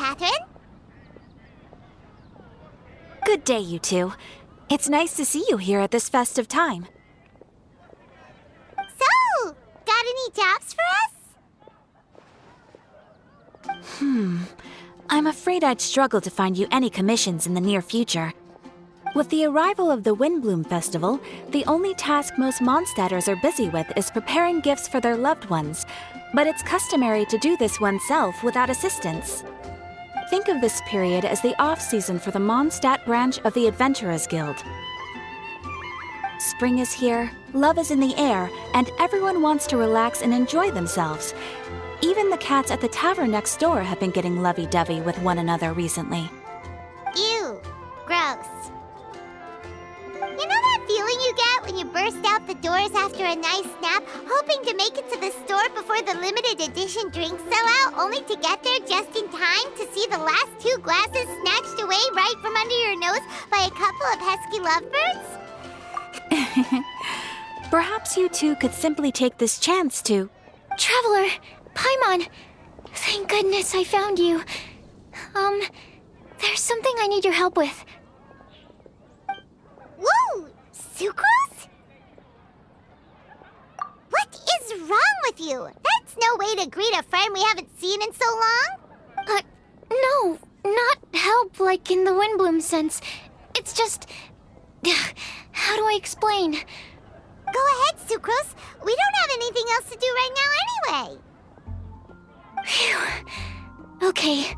Catherine. Good day, you two. It's nice to see you here at this festive time. So, got any jobs for us? I'm afraid I'd struggle to find you any commissions in the near future. With the arrival of the Windbloom Festival, the only task most Mondstadters are busy with is preparing gifts for their loved ones, but it's customary to do this oneself without assistance. Think of this period as the off-season for the Mondstadt branch of the Adventurers Guild. Spring is here, love is in the air, and everyone wants to relax and enjoy themselves. Even the cats at the tavern next door have been getting lovey-dovey with one another recently. Ew. Gross. You know that feeling you get when you burst out the doors after a nice nap, hoping to make it to the store before the limited edition drinks sell out, only to get there just in time to see the last 2 glasses snatched away right from under your nose by a couple of pesky lovebirds? Perhaps you two could simply take this chance to... Traveler! Paimon! Thank goodness I found you. There's something I need your help with. Whoa! Sucrose? What is wrong with you? That's no way to greet a friend we haven't seen in so long. No, not help like in the Windbloom sense. It's just... How do I explain? Go ahead, Sucrose. We don't have anything else to do right now anyway. Phew. Okay.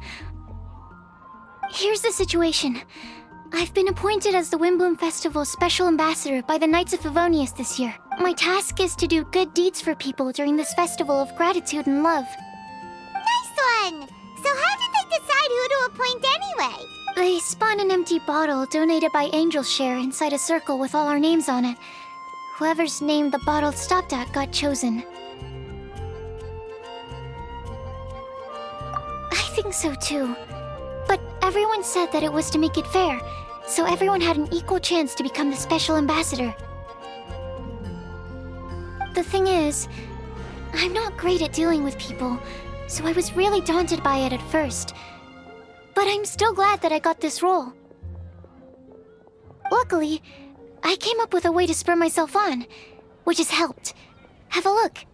Here's the situation. I've been appointed as the Windbloom Festival's special ambassador by the Knights of Favonius this year. My task is to do good deeds for people during this festival of gratitude and love. Nice one! So how did they decide who to appoint anyway? They spun an empty bottle donated by Angel's Share inside a circle with all our names on it. Whoever's name the bottle stopped at got chosen. I think so too. But everyone said that it was to make it fair, so everyone had an equal chance to become the special ambassador. The thing is, I'm not great at dealing with people, so I was really daunted by it at first. But I'm still glad that I got this role. Luckily, I came up with a way to spur myself on, which has helped. Have a look.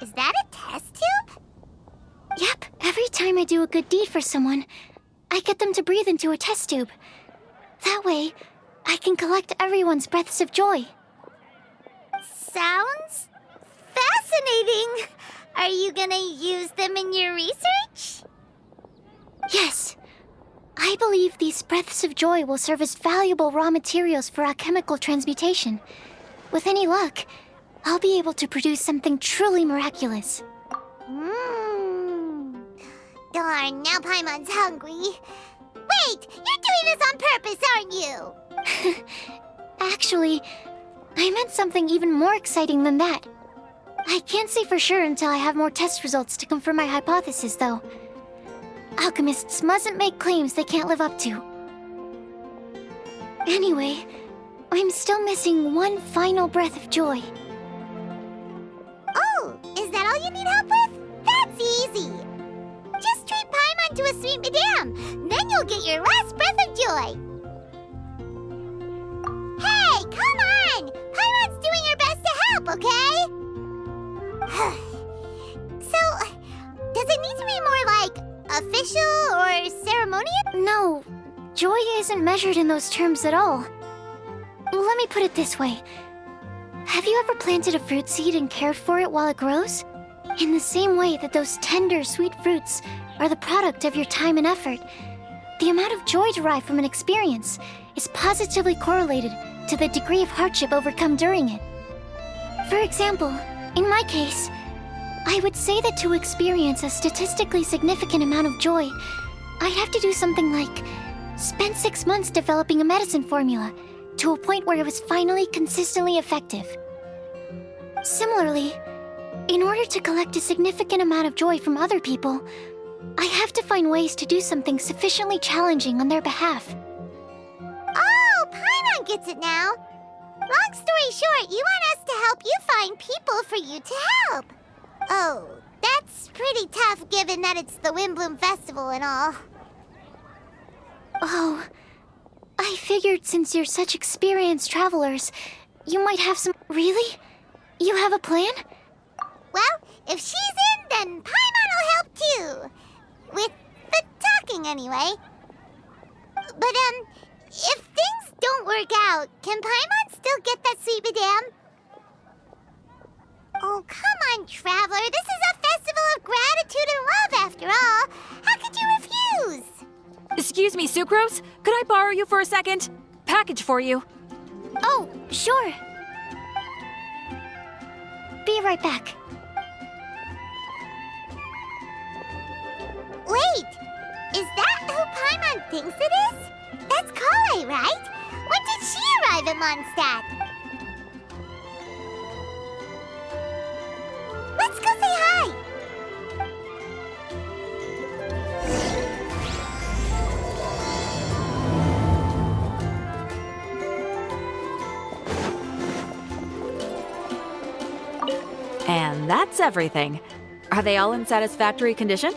Is that a test tube? Yep, every time I do a good deed for someone, I get them to breathe into a test tube. That way, I can collect everyone's breaths of joy. Sounds fascinating. Are you gonna use them in your research? Yes. I believe these breaths of joy will serve as valuable raw materials for alchemical transmutation. With any luck, I'll be able to produce something truly miraculous. Darn, now Paimon's hungry. Wait, you're doing this on purpose, aren't you? Actually, I meant something even more exciting than that. I can't say for sure until I have more test results to confirm my hypothesis, though. Alchemists mustn't make claims they can't live up to. Anyway, I'm still missing one final breath of joy. Oh, is that all you need help with? That's easy. Just treat Paimon to a sweet madame. Then you'll get your last breath of joy. Hey, come on! Paimon's doing her best to help, okay? So, does it need to be more like official or ceremonial? No, joy isn't measured in those terms at all. Let me put it this way. Have you ever planted a fruit seed and cared for it while it grows? In the same way that those tender, sweet fruits are the product of your time and effort, the amount of joy derived from an experience is positively correlated to the degree of hardship overcome during it. For example, in my case, I would say that to experience a statistically significant amount of joy, I'd have to do something like spend 6 months developing a medicine formula to a point where it was finally consistently effective. Similarly, in order to collect a significant amount of joy from other people, I have to find ways to do something sufficiently challenging on their behalf. Oh, Paimon gets it now. Long story short, you want us to help you find people for you to help. Oh, That's pretty tough given that it's the Windbloom Festival and all. Oh, I figured since you're such experienced travelers, you might have some... Really? You have a plan? Well, if she's in, then Paimon will help too. With the talking, anyway. But, if things don't work out, can Paimon still get that sweet madame? Oh, come on, Traveler. This is a festival of gratitude and love, after all. How could you refuse? Excuse me, Sucrose? Could I borrow you for a second? Package for you. Oh, sure. Be right back. Wait, is that who Paimon thinks it is? That's Kale, right? When did she arrive at Mondstadt? Let's go say hi! And that's everything. Are they all in satisfactory condition?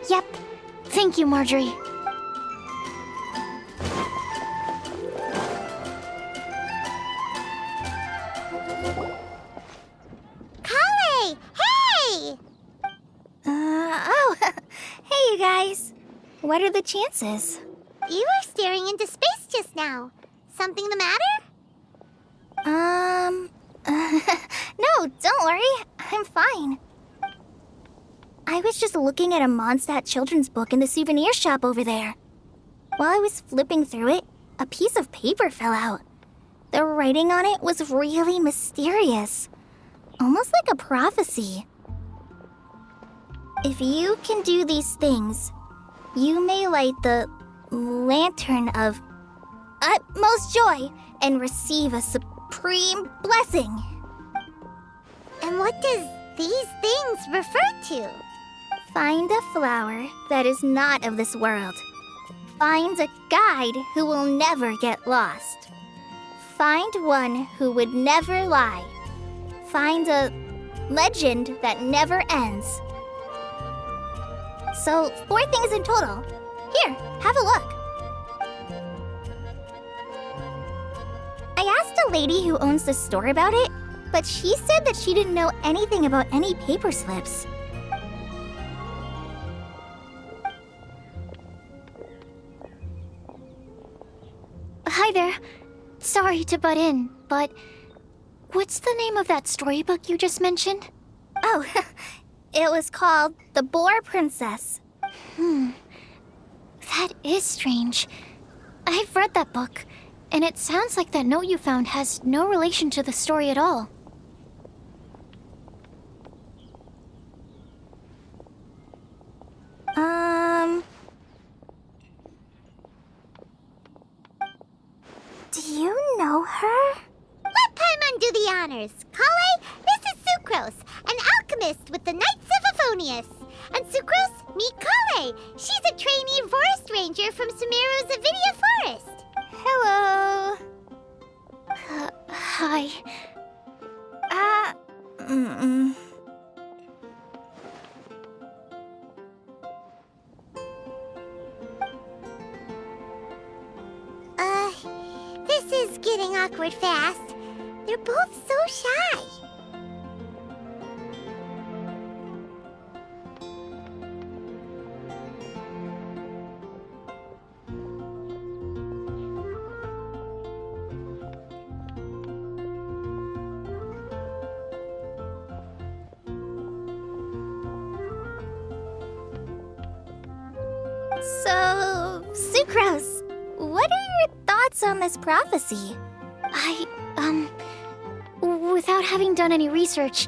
Yep. Thank you, Marjorie. Kale! Hey! Oh, hey, you guys. What are the chances? You were staring into space just now. Something the matter? No, don't worry. I'm fine. I was just looking at a Mondstadt children's book in the souvenir shop over there. While I was flipping through it, a piece of paper fell out. The writing on it was really mysterious. Almost like a prophecy. If you can do these things, you may light the lantern of utmost joy and receive a supreme blessing. And what does these things refer to? Find a flower that is not of this world. Find a guide who will never get lost. Find one who would never lie. Find a legend that never ends. So, 4 things in total. Here, have a look. I asked a lady who owns the store about it, but she said that she didn't know anything about any paper slips. Hi there. Sorry to butt in, but what's the name of that storybook you just mentioned? Oh, it was called The Boar Princess. That is strange. I've read that book, and it sounds like that note you found has no relation to the story at all. Do you know her? Let Paimon do the honors. Kale, this is Sucrose, an alchemist with the Knights of Favonius. And Sucrose, meet Kale. She's a trainee forest ranger from Sumeru's Avidia Forest. Hello. Hi. This is getting awkward fast. They're both so shy. So, Sucrose, what are your thoughts on this prophecy? Without having done any research,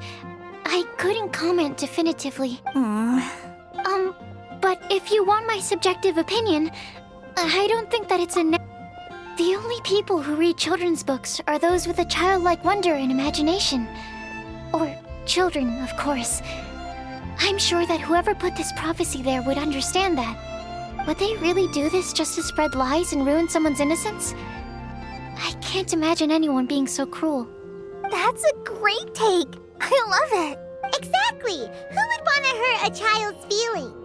I couldn't comment definitively. But if you want my subjective opinion, I don't think that it's The only people who read children's books are those with a childlike wonder and imagination. Or children, of course. I'm sure that whoever put this prophecy there would understand that. Would they really do this just to spread lies and ruin someone's innocence? I can't imagine anyone being so cruel. That's a great take. I love it. Exactly! Who would want to hurt a child's feelings?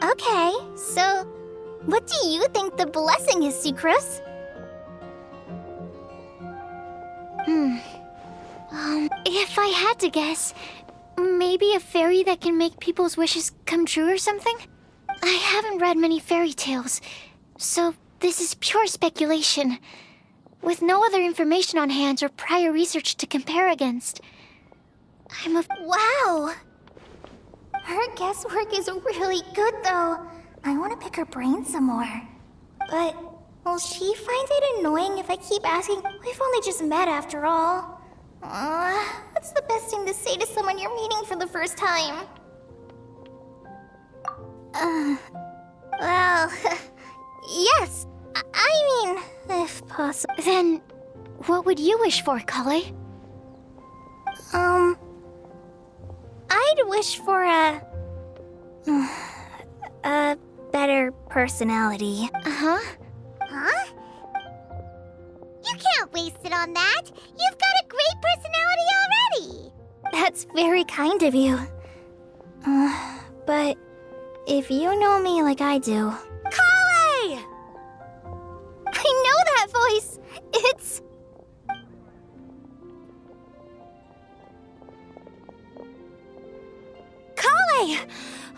Okay, so what do you think the blessing is, Sucrose? If I had to guess, maybe a fairy that can make people's wishes come true or something? I haven't read many fairy tales, so this is pure speculation, with no other information on hand or prior research to compare against. Wow! Her guesswork is really good, though. I want to pick her brain some more. But will she find it annoying if I keep asking? We've only just met after all. What's the best thing to say to someone you're meeting for the first time? Well, yes. I mean, if possible. Then, what would you wish for, Kale? I'd wish for a better personality. Huh? You can't waste it on that! You've got a great personality already! That's very kind of you. But if you know me like I do... Kale! I know that voice! It's... Kale!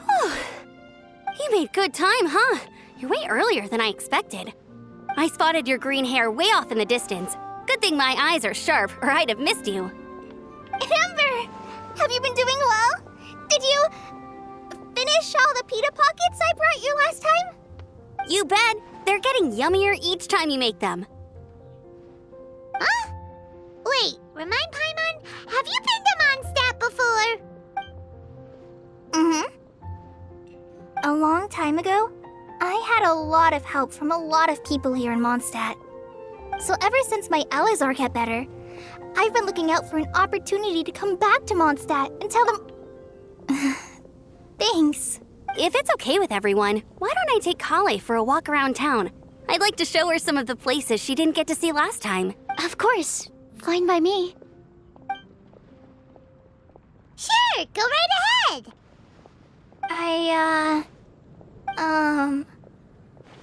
Oh, you made good time, huh? You're way earlier than I expected. I spotted your green hair way off in the distance. Good thing my eyes are sharp, or I'd have missed you. Amber! Have you been doing well? Did you finish all the pita pockets I brought you last time? You bet. They're getting yummier each time you make them. Huh? Wait, remind Paimon, have you been to Mondstadt before? A long time ago, I had a lot of help from a lot of people here in Mondstadt. So ever since my Elazar got better, I've been looking out for an opportunity to come back to Mondstadt and tell them... Thanks. If it's okay with everyone, why don't I take Kale for a walk around town? I'd like to show her some of the places she didn't get to see last time. Of course. Fine by me. Sure, go right ahead!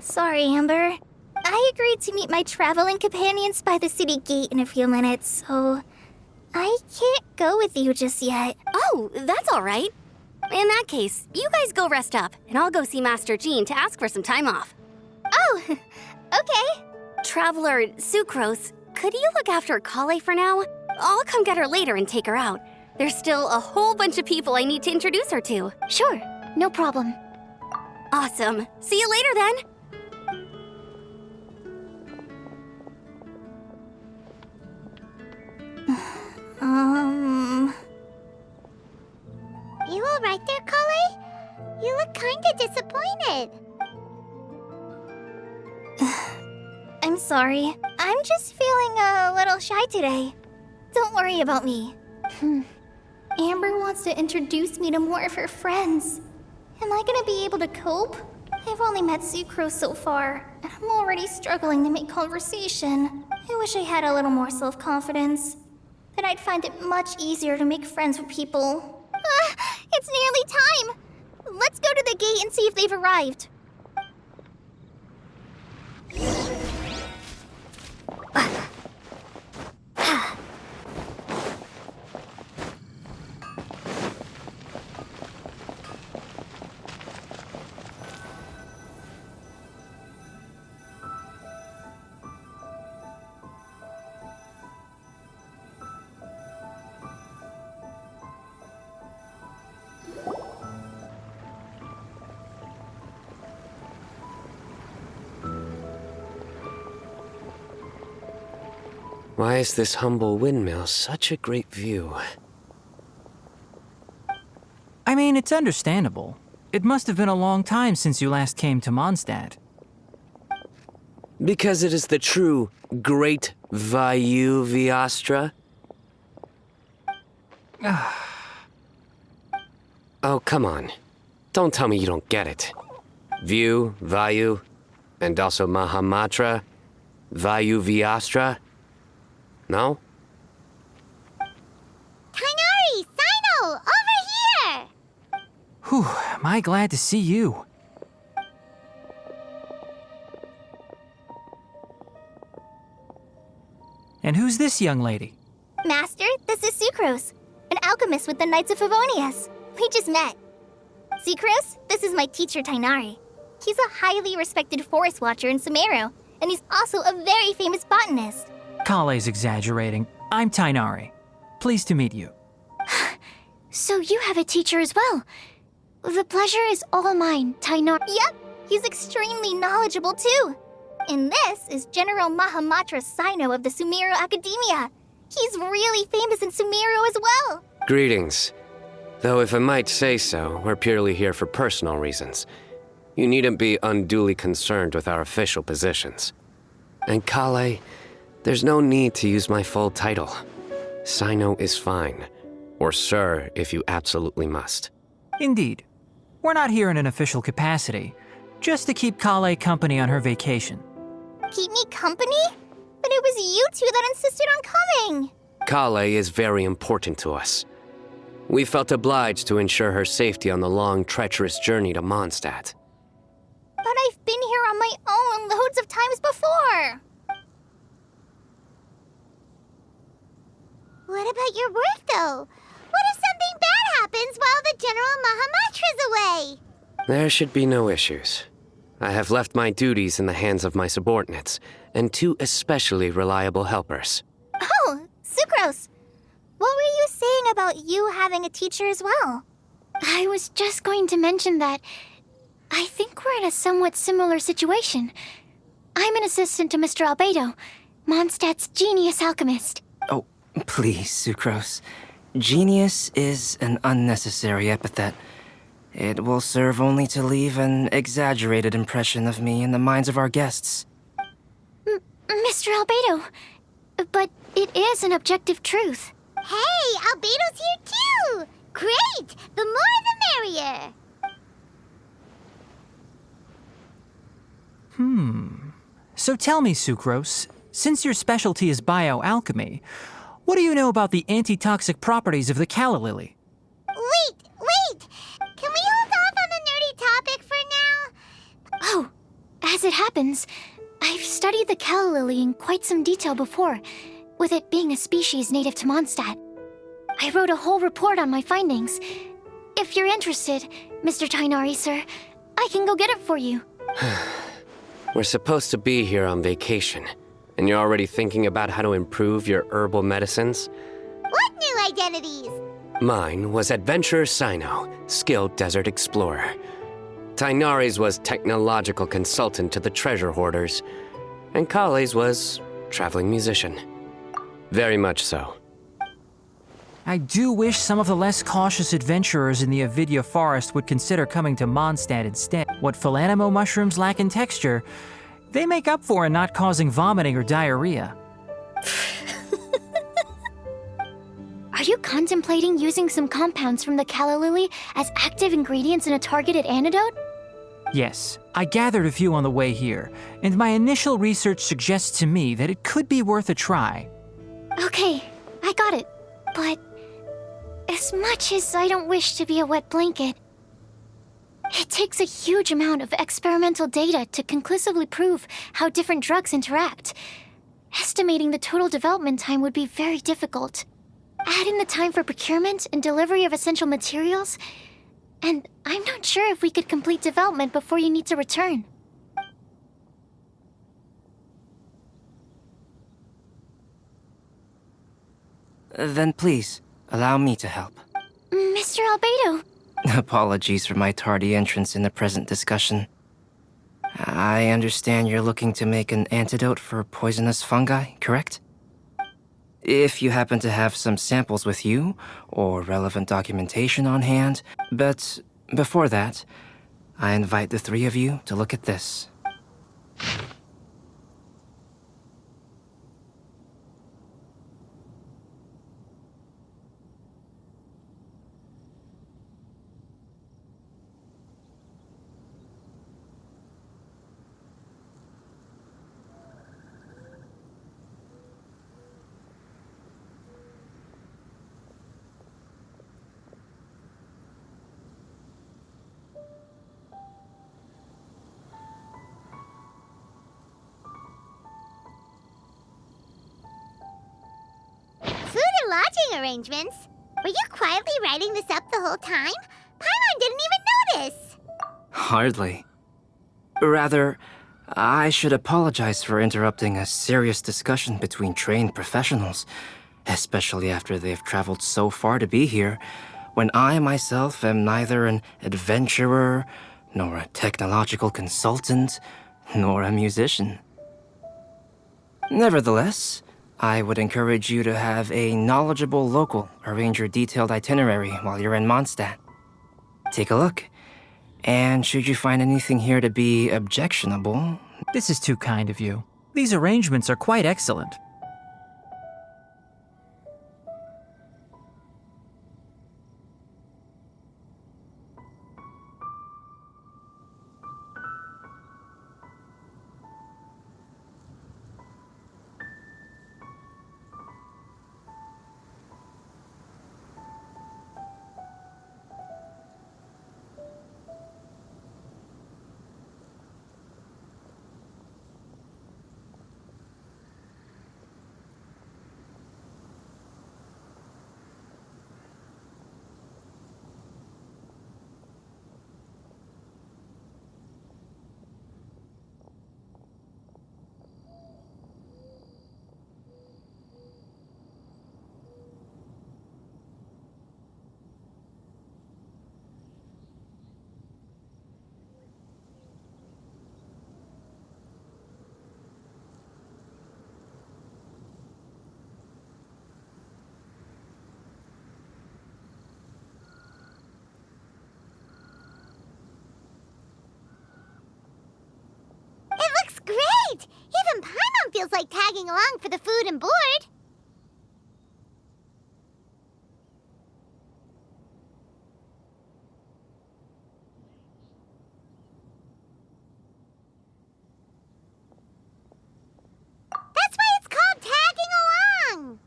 Sorry, Amber. I agreed to meet my traveling companions by the city gate in a few minutes, so I can't go with you just yet. Oh, that's all right. In that case, you guys go rest up, and I'll go see Master Jean to ask for some time off. Oh, okay. Traveler Sucrose, could you look after Kale for now? I'll come get her later and take her out. There's still a whole bunch of people I need to introduce her to. Sure, no problem. Awesome. See you later then. You alright there, Kale? You look kinda disappointed. I'm sorry. I'm just feeling a little shy today. Don't worry about me. Amber wants to introduce me to more of her friends. Am I gonna be able to cope? I've only met Sucrose so far, and I'm already struggling to make conversation. I wish I had a little more self-confidence. Then I'd find it much easier to make friends with people. It's nearly time! Let's go to the gate and see if they've arrived. Why is this humble windmill such a great view? I mean, it's understandable. It must have been a long time since you last came to Mondstadt. Because it is the true Great Vayu Viastra? Oh, come on. Don't tell me you don't get it. View, Vayu, and also Mahamatra, Vayu Viastra? No? Kainari! Sino! Over Whew, am I glad to see you. And who's this young lady? Master, this is Sucrose, an alchemist with the Knights of Favonius. We just met. Sucrose, this is my teacher Tainari. He's a highly respected forest watcher in Sumeru, and he's also a very famous botanist. Kale's exaggerating. I'm Tainari. Pleased to meet you. So you have a teacher as well. The pleasure is all mine, Tainari. Yep, he's extremely knowledgeable too. And this is General Mahamatra Sino of the Sumeru Academia. He's really famous in Sumeru as well. Greetings. Though if I might say so, we're purely here for personal reasons. You needn't be unduly concerned with our official positions. And Kale, there's no need to use my full title. Sino is fine. Or sir, if you absolutely must. Indeed. We're not here in an official capacity, just to keep Kale company on her vacation. Keep me company? But it was you two that insisted on coming. Kale is very important to us. We felt obliged to ensure her safety on the long, treacherous journey to Mondstadt. But I've been here on my own loads of times before. What about your work, though? What if something bad happens while the General Mahamatra's away? There should be no issues. I have left my duties in the hands of my subordinates, and 2 especially reliable helpers. Oh, Sucrose. What were you saying about you having a teacher as well? I was just going to mention that I think we're in a somewhat similar situation. I'm an assistant to Mr. Albedo, Mondstadt's genius alchemist. Oh, please, Sucrose. Genius is an unnecessary epithet. It will serve only to leave an exaggerated impression of me in the minds of our guests. Mr. Albedo, but it is an objective truth. Hey, Albedo's here too! Great! The more the merrier! So tell me, Sucrose, since your specialty is bioalchemy, what do you know about the antitoxic properties of the calla lily? Wait! Can we hold off on the nerdy topic for now? Oh, as it happens, I've studied the calla lily in quite some detail before, with it being a species native to Mondstadt. I wrote a whole report on my findings. If you're interested, Mr. Tainari, sir, I can go get it for you. We're supposed to be here on vacation, and you're already thinking about how to improve your herbal medicines? What new identities? Mine was Adventurer Sino, skilled desert explorer. Tainari's was technological consultant to the treasure hoarders, and Kale's was traveling musician. Very much so. I do wish some of the less cautious adventurers in the Avidya forest would consider coming to Mondstadt instead. What Philanimo mushrooms lack in texture, they make up for in not causing vomiting or diarrhea. Are you contemplating using some compounds from the calla lily as active ingredients in a targeted antidote? Yes, I gathered a few on the way here, and my initial research suggests to me that it could be worth a try. Okay, I got it. But as much as I don't wish to be a wet blanket, it takes a huge amount of experimental data to conclusively prove how different drugs interact. Estimating the total development time would be very difficult. Add in the time for procurement and delivery of essential materials, and I'm not sure if we could complete development before you need to return. Then please, allow me to help. Mr. Albedo, Apologies for my tardy entrance in the present discussion. I understand you're looking to make an antidote for poisonous fungi, correct? If you happen to have some samples with you, or relevant documentation on hand, but before that, I invite the 3 of you to look at this. lodging arrangements. Were you quietly writing this up the whole time? Paimon didn't even notice! Hardly. Rather, I should apologize for interrupting a serious discussion between trained professionals, especially after they've traveled so far to be here, when I myself am neither an adventurer, nor a technological consultant, nor a musician. Nevertheless, I would encourage you to have a knowledgeable local arrange your detailed itinerary while you're in Mondstadt. Take a look, and should you find anything here to be objectionable... This is too kind of you. These arrangements are quite excellent. Great! Even Paimon feels like tagging along for the food and board. That's why it's called tagging along.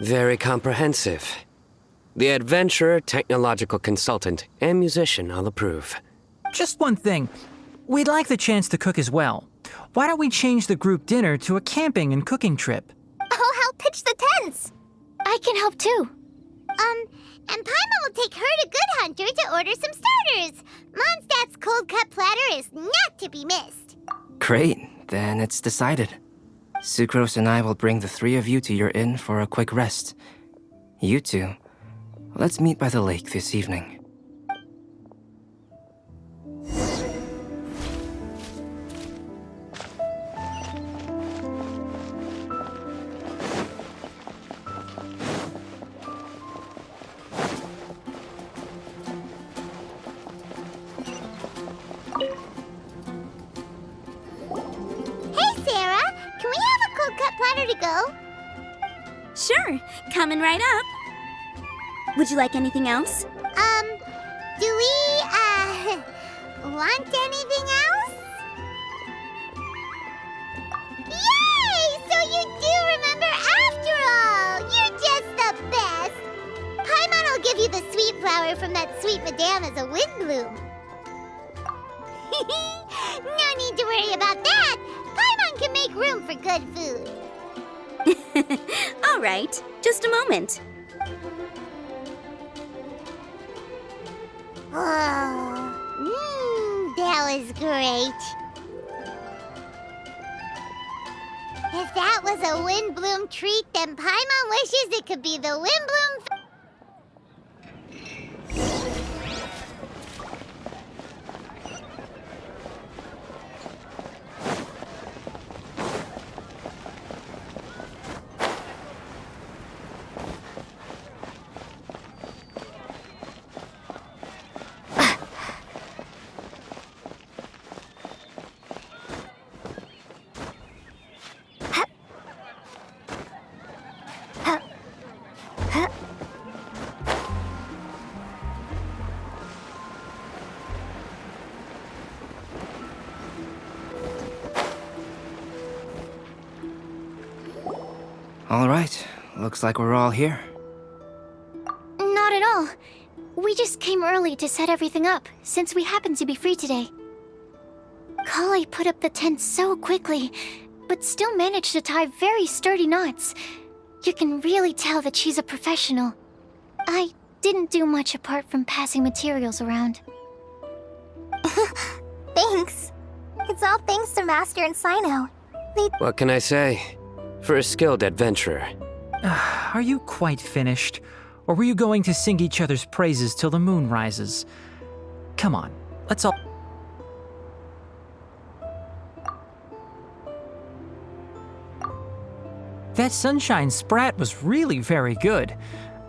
Very comprehensive. The adventurer, technological consultant, and musician all approve. Just one thing. We'd like the chance to cook as well. Why don't we change the group dinner to a camping and cooking trip? I'll help pitch the tents. I can help too. And Paimon will take her to Good Hunter to order some starters. Mondstadt's cold-cut platter is not to be missed. Great, then it's decided. Sucrose and I will bring the three of you to your inn for a quick rest. You two, let's meet by the lake this evening. Hey, Sarah! Can we have a cold-cut platter to go? Sure, coming right up. Would you like anything else? Do we, want anything else? Yay! So you do remember after all! You're just the best! Paimon will give you the sweet flower from that sweet madame as a windbloom. No need to worry about that! Paimon can make room for good food. All right, just a moment. Oh, that was great. If that was a windbloom treat, then Paimon wishes it could be the windbloom. All right, looks like we're all here. Not at all. We just came early to set everything up, since we happen to be free today. Kale put up the tent so quickly. but still managed to tie very sturdy knots. You can really tell that she's a professional. I didn't do much apart from passing materials around. Thanks. It's all thanks to Master and Sino. What can I say? For a skilled adventurer. Are you quite finished? Or were you going to sing each other's praises till the moon rises? Come on, let's all... That sunshine sprat was really very good.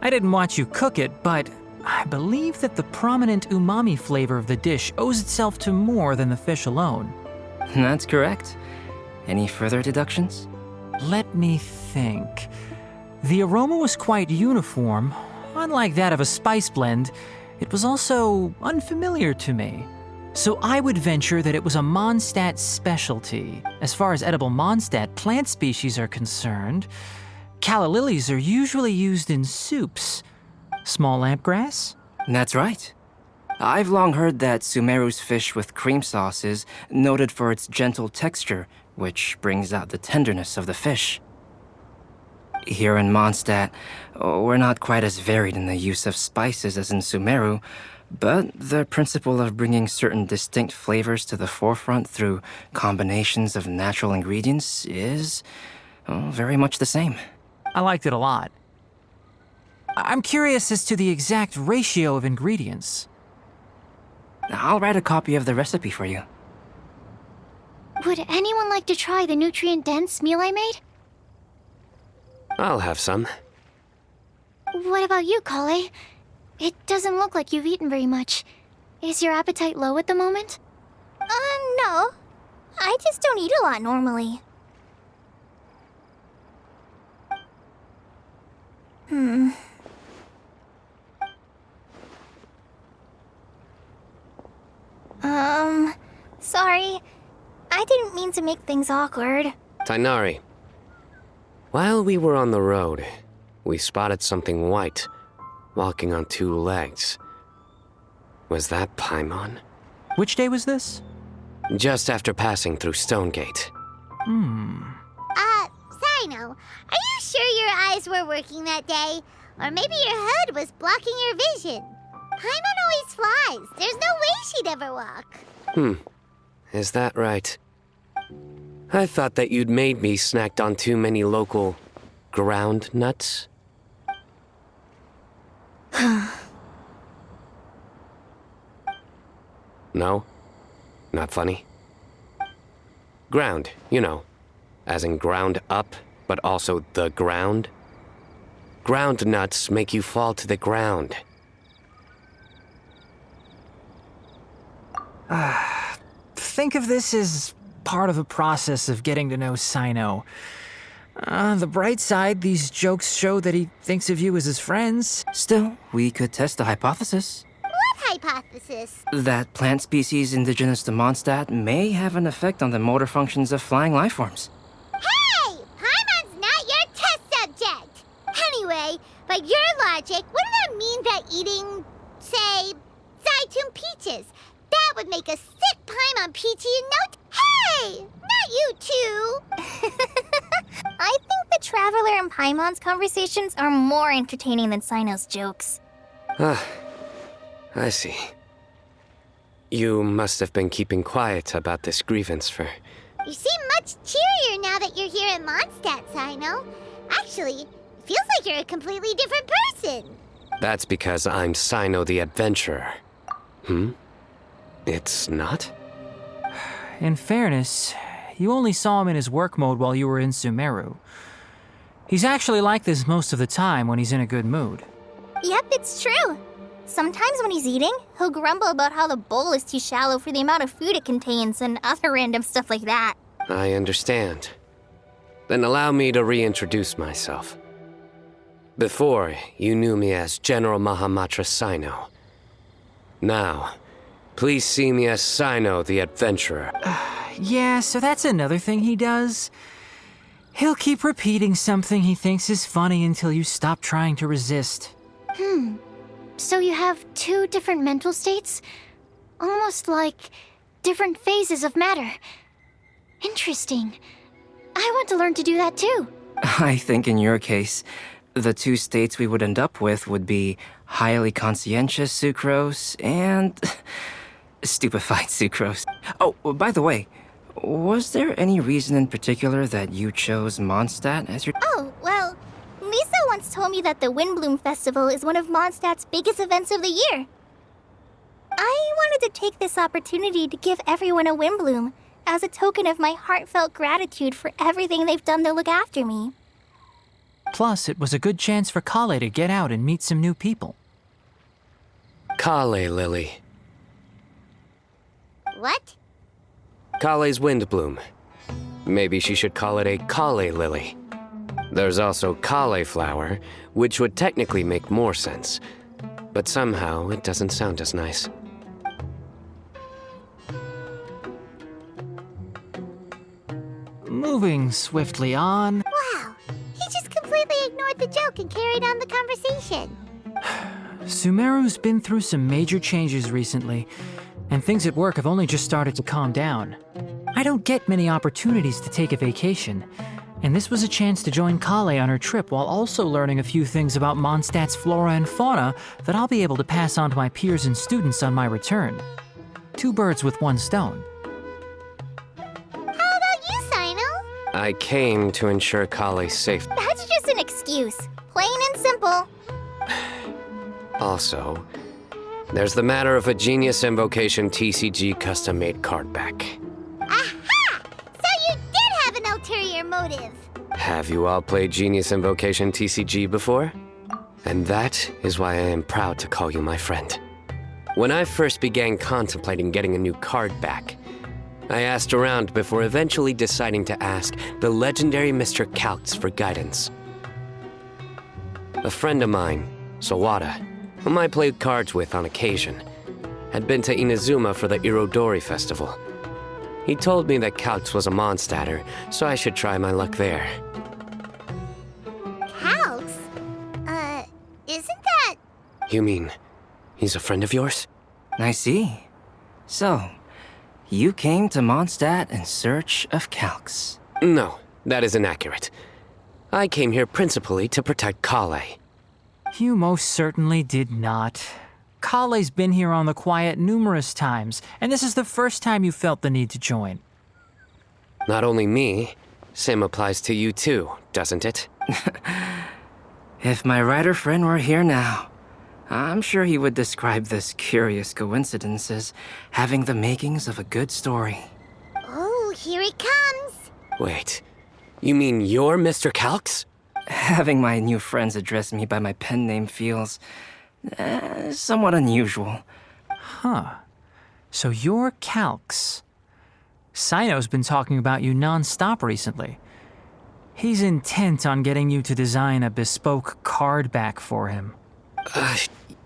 I didn't watch you cook it, but I believe that the prominent umami flavor of the dish owes itself to more than the fish alone. That's correct. Any further deductions? Let me think. The aroma was quite uniform. Unlike that of a spice blend, it was also unfamiliar to me. So I would venture that it was a Mondstadt specialty. As far as edible Mondstadt plant species are concerned, calla lilies are usually used in soups. Small lampgrass? That's right. I've long heard that Sumeru's fish with cream sauce is noted for its gentle texture, which brings out the tenderness of the fish. Here in Mondstadt, we're not quite as varied in the use of spices as in Sumeru, but the principle of bringing certain distinct flavors to the forefront through combinations of natural ingredients is very much the same. I liked it a lot. I'm curious as to the exact ratio of ingredients. I'll write a copy of the recipe for you. Would anyone like to try the nutrient-dense meal I made? I'll have some. What about you, Kale? It doesn't look like you've eaten very much. Is your appetite low at the moment? No. I just don't eat a lot normally. Sorry. I didn't mean to make things awkward. Tighnari. While we were on the road, we spotted something white, walking on two legs. Was that Paimon? Which day was this? Just after passing through Stonegate. Sino, are you sure your eyes were working that day? Or maybe your hood was blocking your vision? Paimon always flies. There's no way she'd ever walk. Is that right? I thought that you'd made me snacked on too many local ground nuts. No? Not funny? Ground, you know. As in ground up, but also the ground. Ground nuts make you fall to the ground. Think of this as part of the process of getting to know Sino. The bright side, these jokes show that he thinks of you as his friends. Still, we could test the hypothesis. What hypothesis? That plant species indigenous to Mondstadt may have an effect on the motor functions of flying lifeforms. Hey! Paimon's not your test subject! Anyway, by your logic, wouldn't that mean that eating, say, Zaitun peaches, that would make a sick Paimon peachy and Hey! Not you two! I think the Traveler and Paimon's conversations are more entertaining than Sino's jokes. I see. You must have been keeping quiet about this grievance for... You seem much cheerier now that you're here at Mondstadt, Sino. Actually, it feels like you're a completely different person. That's because I'm Sino the Adventurer. It's not? In fairness, you only saw him in his work mode while you were in Sumeru. He's actually like this most of the time when he's in a good mood. Yep, it's true. Sometimes when he's eating, he'll grumble about how the bowl is too shallow for the amount of food it contains and other random stuff like that. I understand. Then allow me to reintroduce myself. Before, you knew me as General Mahamatra Sino. Now, please see me as Sino the Adventurer. Yeah, so that's another thing he does. He'll keep repeating something he thinks is funny until you stop trying to resist. So you have two different mental states? Almost like different phases of matter. Interesting. I want to learn to do that too. I think in your case, the two states we would end up with would be highly conscientious sucrose and stupefied sucrose. Oh, by the way, was there any reason in particular that you chose Mondstadt as your... Oh, well, Lisa once told me that the Windbloom Festival is one of Mondstadt's biggest events of the year. I wanted to take this opportunity to give everyone a Windbloom as a token of my heartfelt gratitude for everything they've done to look after me. Plus, it was a good chance for Kale to get out and meet some new people. Kale Lily. What? Kale's Windbloom. Maybe she should call it a Kale Lily. There's also Kale Flower, which would technically make more sense. But somehow, it doesn't sound as nice. Moving swiftly on. Wow, he just completely ignored the joke and carried on the conversation. Sumeru's been through some major changes recently, and things at work have only just started to calm down. I don't get many opportunities to take a vacation, and this was a chance to join Kale on her trip while also learning a few things about Mondstadt's flora and fauna that I'll be able to pass on to my peers and students on my return. 2 birds with 1 stone. How about you, Sino? I came to ensure Kale's safety. That's just an excuse. Plain and simple. Also, there's the matter of a Genius Invocation TCG custom-made card back. Aha! So you did have an ulterior motive. Have you all played Genius Invocation TCG before? And that is why I am proud to call you my friend. When I first began contemplating getting a new card back, I asked around before eventually deciding to ask the legendary Mr. Calx for guidance. A friend of mine, Sawada, whom I played cards with on occasion, had been to Inazuma for the Irodori festival. He told me that Calx was a Mondstadter, so I should try my luck there. Calx? Isn't that... You mean, he's a friend of yours? I see. So, you came to Mondstadt in search of Calx. No, that is inaccurate. I came here principally to protect Kale. You most certainly did not. Kale's been here on the quiet numerous times, and this is the first time you felt the need to join. Not only me, same applies to you too, doesn't it? If my writer friend were here now, I'm sure he would describe this curious coincidence as having the makings of a good story. Oh, here he comes. Wait, you mean you're Mr. Calx? Having my new friends address me by my pen name feels somewhat unusual. Huh. So you're Calx. Sino's been talking about you non-stop recently. He's intent on getting you to design a bespoke card back for him.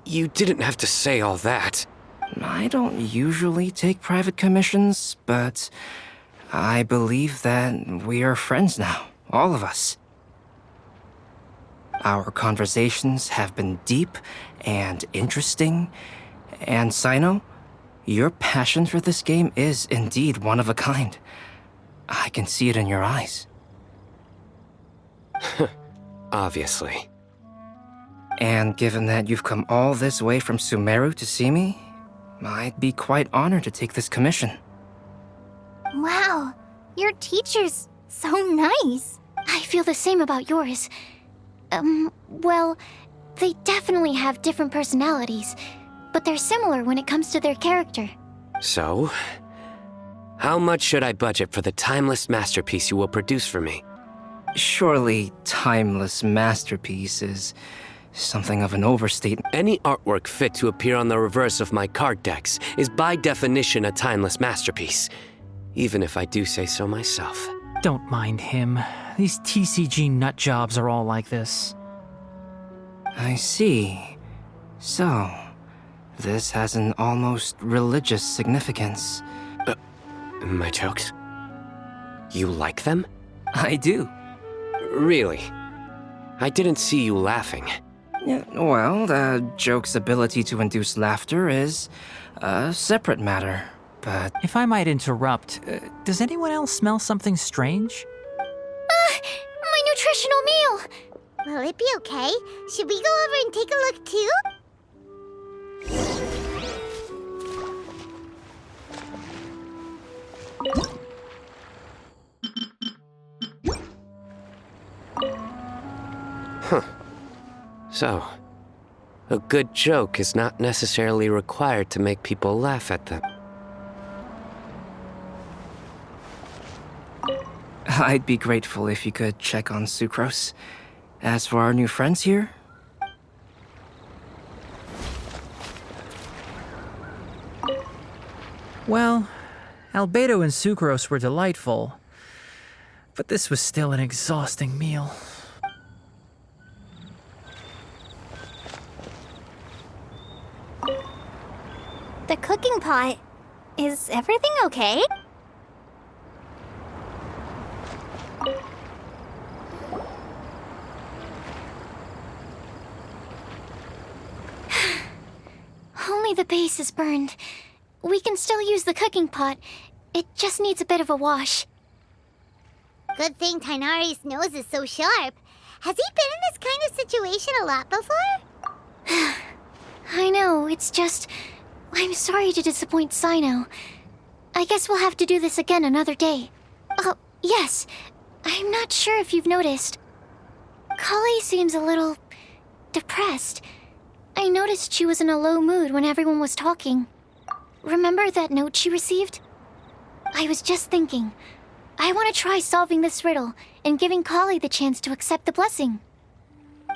You didn't have to say all that. I don't usually take private commissions, but I believe that we are friends now, all of us. Our conversations have been deep and interesting, and Sino, your passion for this game is indeed one of a kind. I can see it in your eyes. Obviously. And given that you've come all this way from Sumeru to see me, I'd be quite honored to take this commission. Wow, your teacher's so nice. I feel the same about yours. Well, they definitely have different personalities, but they're similar when it comes to their character. So, how much should I budget for the timeless masterpiece you will produce for me? Surely, timeless masterpiece is something of an overstatement. Any artwork fit to appear on the reverse of my card decks is by definition a timeless masterpiece, even if I do say so myself. Don't mind him. These TCG nut jobs are all like this. I see. So, this has an almost religious significance. My jokes? You like them? I do. Really? I didn't see you laughing. Yeah, well, the joke's ability to induce laughter is a separate matter, but... If I might interrupt, does anyone else smell something strange? nutritional meal! Will it be okay? Should we go over and take a look too? So, a good joke is not necessarily required to make people laugh at them. I'd be grateful if you could check on Sucrose. As for our new friends here, Well, Albedo and Sucrose were delightful, but this was still an exhausting meal. The cooking pot. Is everything okay? Only the base is burned. We can still use the cooking pot. It just needs a bit of a wash. Good thing Tainari's nose is so sharp. Has he been in this kind of situation a lot before? I know, it's just... I'm sorry to disappoint Sino. I guess we'll have to do this again another day. Oh, yes. I'm not sure if you've noticed. Kale seems a little... depressed. I noticed she was in a low mood when everyone was talking. Remember that note she received? I was just thinking. I want to try solving this riddle and giving Kale the chance to accept the blessing.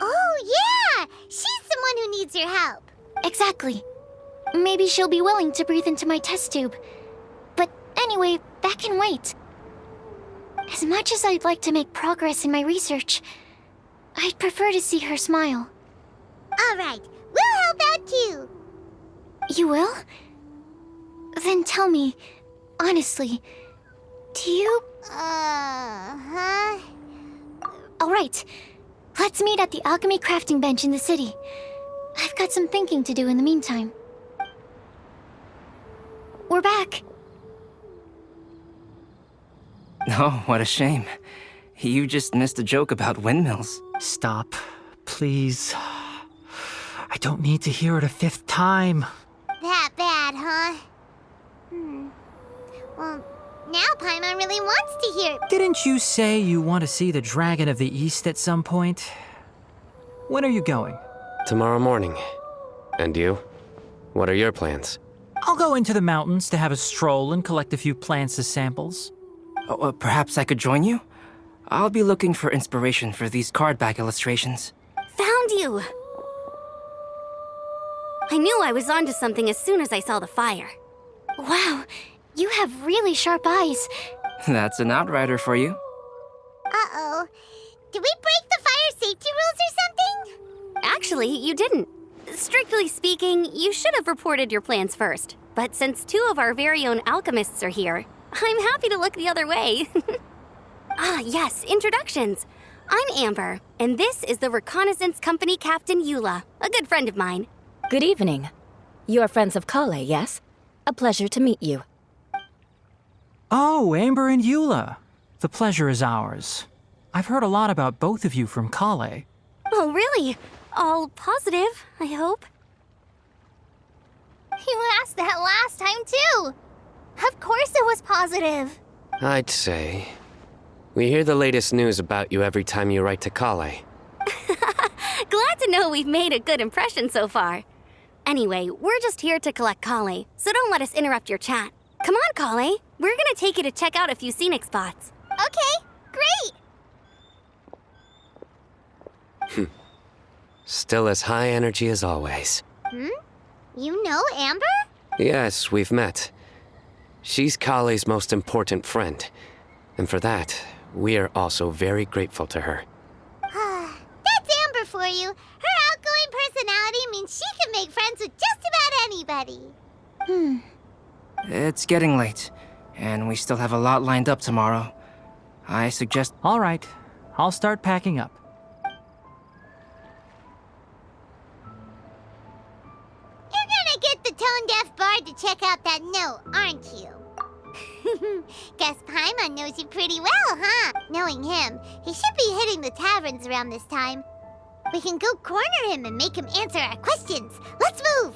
Oh, yeah! She's someone who needs your help. Exactly. Maybe she'll be willing to breathe into my test tube. But anyway, that can wait. As much as I'd like to make progress in my research, I'd prefer to see her smile. All right, we'll help out too. You will? Then tell me, honestly, do you... Huh? All right, let's meet at the alchemy crafting bench in the city. I've got some thinking to do in the meantime. We're back. oh, what a shame. You just missed a joke about windmills. Stop, please. I don't need to hear it a fifth time. That bad, huh? Well, now Paimon really wants to hear. Didn't you say you want to see the Dragon of the East at some point? When are you going? Tomorrow morning. And you? What are your plans? I'll go into the mountains to have a stroll and collect a few plants as samples. Oh, perhaps I could join you? I'll be looking for inspiration for these card back illustrations. Found you! I knew I was onto something as soon as I saw the fire. Wow, you have really sharp eyes. That's an outrider for you. Uh-oh. Did we break the fire safety rules or something? Actually, you didn't. Strictly speaking, you should have reported your plans first. But since two of our very own alchemists are here, I'm happy to look the other way. Ah, yes, introductions. I'm Amber, and this is the Reconnaissance Company Captain Eula, a good friend of mine. Good evening. You are friends of Kale, yes? A pleasure to meet you. Oh, Amber and Eula. The pleasure is ours. I've heard a lot about both of you from Kale. Oh, really? All positive, I hope. You asked that last time, too. Of course it was positive. I'd say. We hear the latest news about you every time you write to Kale. Glad to know we've made a good impression so far. Anyway, we're just here to collect Kale, so don't let us interrupt your chat. Come on, Kale. We're gonna take you to check out a few scenic spots. Okay, great. Still as high energy as always. You know Amber? Yes, we've met. She's Kale's most important friend. And for that, we are also very grateful to her. That's Amber for you. Her outgoing personality means she can make friends with just about anybody. It's getting late, and we still have a lot lined up tomorrow. I suggest... All right, I'll start packing up. You're gonna get the tone-deaf bard to check out that note, aren't you? Guess Paimon knows you pretty well, huh? Knowing him, he should be hitting the taverns around this time. We can go corner him and make him answer our questions. Let's move!